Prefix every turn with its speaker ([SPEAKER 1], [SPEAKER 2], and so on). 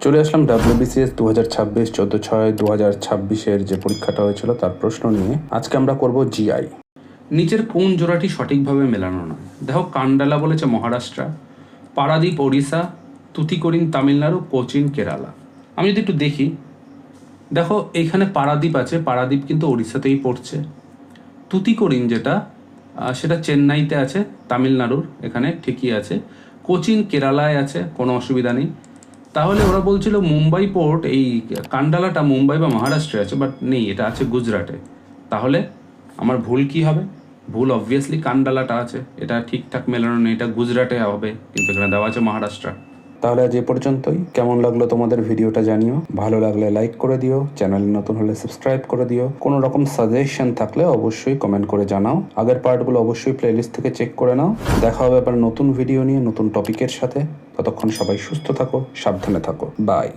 [SPEAKER 1] চলে আসলাম WBCS 2026 14/6/2026 যে পরীক্ষাটা হয়েছিল তার প্রশ্ন নিয়ে। আজকে আমরা করব জিআই। নিচের কোন জোড়াটি সঠিকভাবে মেলানো নয়? দেখো, কান্ডালা বলেছে মহারাষ্ট্র, পারাদীপ ওড়িশা, তুতিকোরিন তামিলনাড়ু, কোচিন কেরালা। আমি যদি একটু দেখি, দেখো এইখানে পারাদীপ আছে, পারাদীপ কিন্তু ওড়িশাতেই পড়ছে। তুতিকোরিন যেটা সেটা চেন্নাইতে আছে, তামিলনাড়ুর, এখানে ঠিকই আছে। কোচিন কেরালায় আছে, কোনো অসুবিধা নেই। তাহলে ওরা বলছিল মুম্বাই পোর্ট, এই কান্ডালাটা মুম্বাই বা মহারাষ্ট্রে আছে, বাট নেই, এটা আছে গুজরাটে। তাহলে আমার ভুল কি হবে? ভুল অবভিয়াসলি কান্ডালাটা আছে, এটা ঠিকঠাক মেলানো নেই, এটা গুজরাটে হবে, কিন্তু এখানে দেওয়া আছে মহারাষ্ট্র। তাহলে আজ এ পর্যন্তই। কেমন লাগলো তোমাদের ভিডিওটা জানিও, ভালো লাগলে লাইক করে দিও, চ্যানেলে নতুন হলে সাবস্ক্রাইব করে দিও। কোনো রকম সাজেশন থাকলে অবশ্যই কমেন্ট করে জানাও। আগের পার্টগুলো অবশ্যই প্লেলিস্ট থেকে চেক করে নাও। দেখা হবে আবার নতুন ভিডিও নিয়ে, নতুন টপিকের সাথে। ততক্ষণ সবাই সুস্থ থাকো, সাবধানে থাকো। বাই।